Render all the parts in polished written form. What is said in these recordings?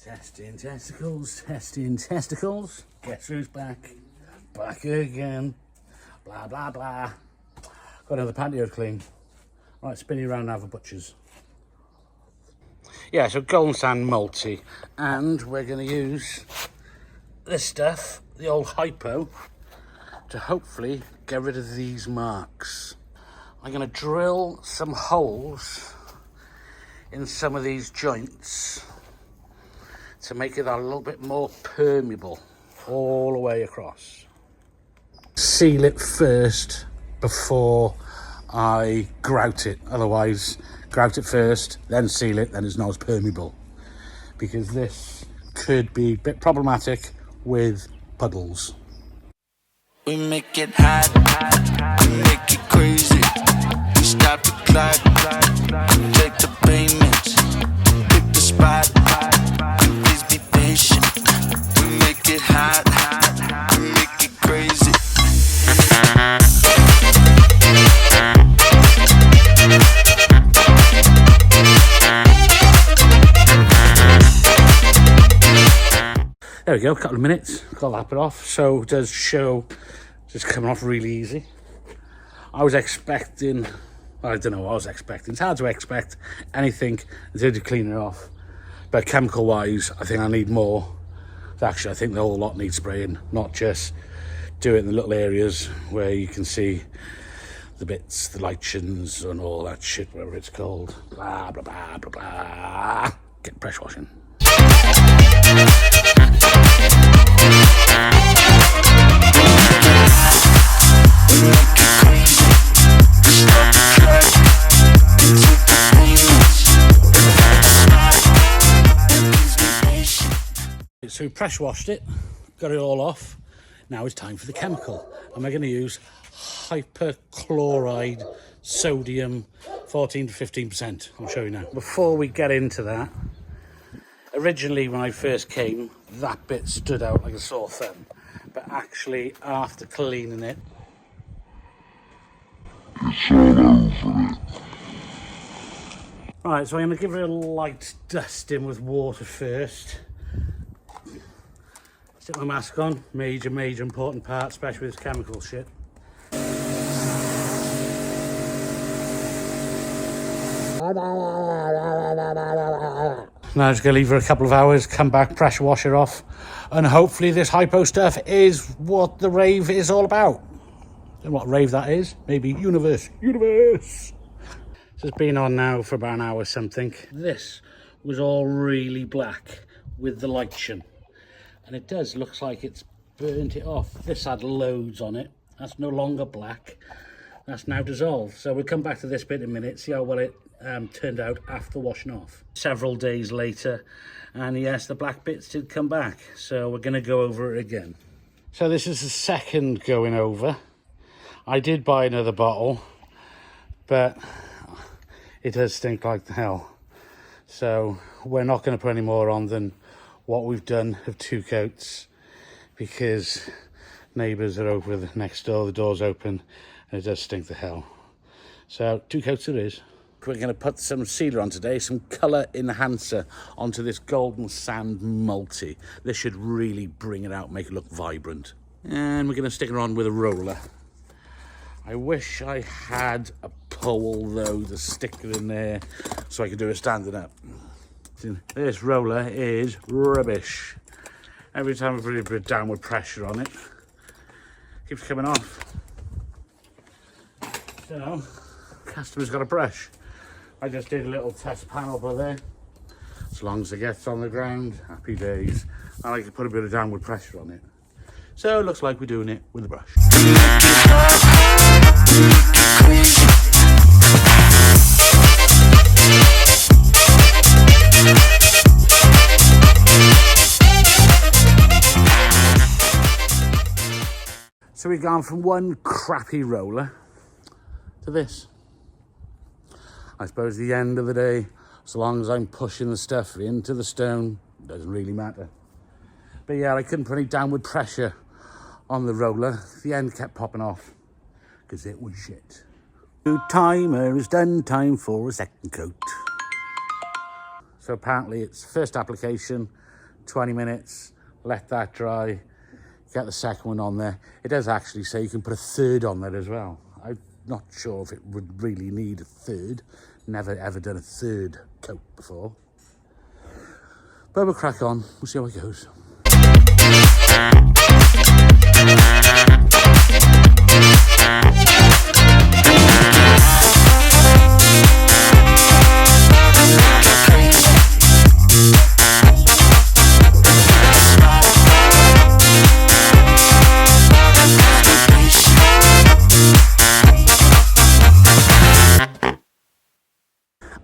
Testing testicles, testing testicles. Guess who's back? Back again. Blah, blah, blah. Got another patio to clean. Right, spinning around now for butchers. Yeah, so golden sand multi. And we're going to use this stuff, the old Hypo, to hopefully get rid of these marks. I'm going to drill some holes in some of these joints to make it a little bit more permeable all the way across. Seal it first before I grout it. Otherwise, grout it first, then seal it, then it's not as permeable. Because this could be a bit problematic with puddles. We make it hot, we make it crazy. Stop the clock, take the payments, pick the spot, please be patient. We make it hot, we make it crazy. There we go, a couple of minutes, got that bit off. So it does show just coming off really easy. I was expecting, I don't know what I was expecting. It's hard to expect anything until you clean it off. But chemical wise, I think I need more. Actually, I think the whole lot needs spraying, not just do it in the little areas where you can see the bits, the lichens and all that shit, whatever it's called. Blah, blah, blah, blah, blah. Get pressure washing. So we pressure washed it, got it all off. Now it's time for the chemical, and we're going to use hyperchloride sodium, 14 to 15%. I'll show you now. Before we get into that, originally when I first came, that bit stood out like a sore thumb, but actually after cleaning it, it's all over it. Right, so I'm going to give it a light dusting with water first. Stick my mask on, major important part, especially with this chemical shit. Now I'm just going to leave her a couple of hours, come back, pressure wash her off, and hopefully this Hypo stuff is what the rave is all about. And what rave that is? Maybe universe. So it's been on now for about an hour something. This was all really black with the lichen. And it does, looks like it's burnt it off. This had loads on it. That's no longer black. That's now dissolved. So we'll come back to this bit in a minute, see how well it turned out after washing off. Several days later, and yes, the black bits did come back. So we're gonna go over it again. So this is the second going over. I did buy another bottle, but it does stink like the hell. So we're not gonna put any more on than what we've done of 2 coats, because neighbours are over next door, the door's open, and it does stink the hell. So 2 coats it is. We're going to put some sealer on today, some colour enhancer onto this golden sand multi. This should really bring it out, make it look vibrant. And we're going to stick it on with a roller. I wish I had a pole though to stick it in there so I could do it standing up. This roller is rubbish. Every time I put a bit of downward pressure on it, it keeps coming off. So, customer's got a brush. I just did a little test panel by there. As long as it gets on the ground, happy days. I like to put a bit of downward pressure on it. So it looks like we're doing it with a brush. So we've gone from one crappy roller to this. I suppose at the end of the day, as long as I'm pushing the stuff into the stone, it doesn't really matter. But yeah, I couldn't put any downward pressure on the roller. The end kept popping off because it was shit. New timer is done, time for a second coat. So apparently it's first application, 20 minutes, let that dry, get the second one on there. It does actually say you can put a third on there as well. I'm not sure if it would really need a third. Never ever done a third coat before. But we'll crack on, we'll see how it goes.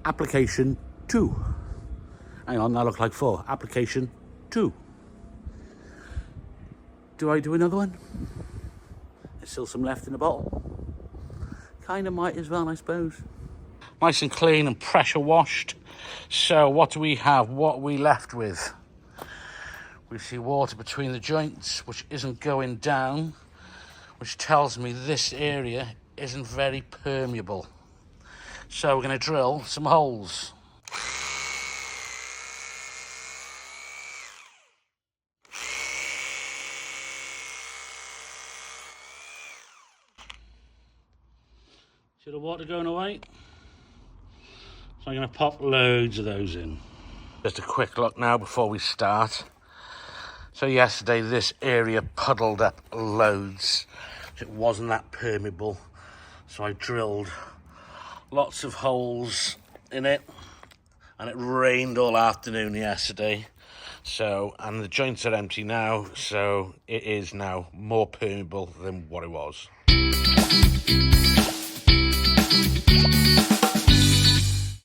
Application 2. Hang on, that looked like 4. Application 2. Do I do another one? There's still some left in the bottle. Kind of might as well, I suppose. Nice and clean and pressure washed. So what do we have? What are we left with? We see water between the joints, which isn't going down, which tells me this area isn't very permeable. So we're going to drill some holes. See the water going away? So I'm going to pop loads of those in. Just a quick look now before we start. So yesterday this area puddled up loads. It wasn't that permeable. So I drilled lots of holes in it, and it rained all afternoon yesterday, so, and the joints are empty now, so it is now more permeable than what it was.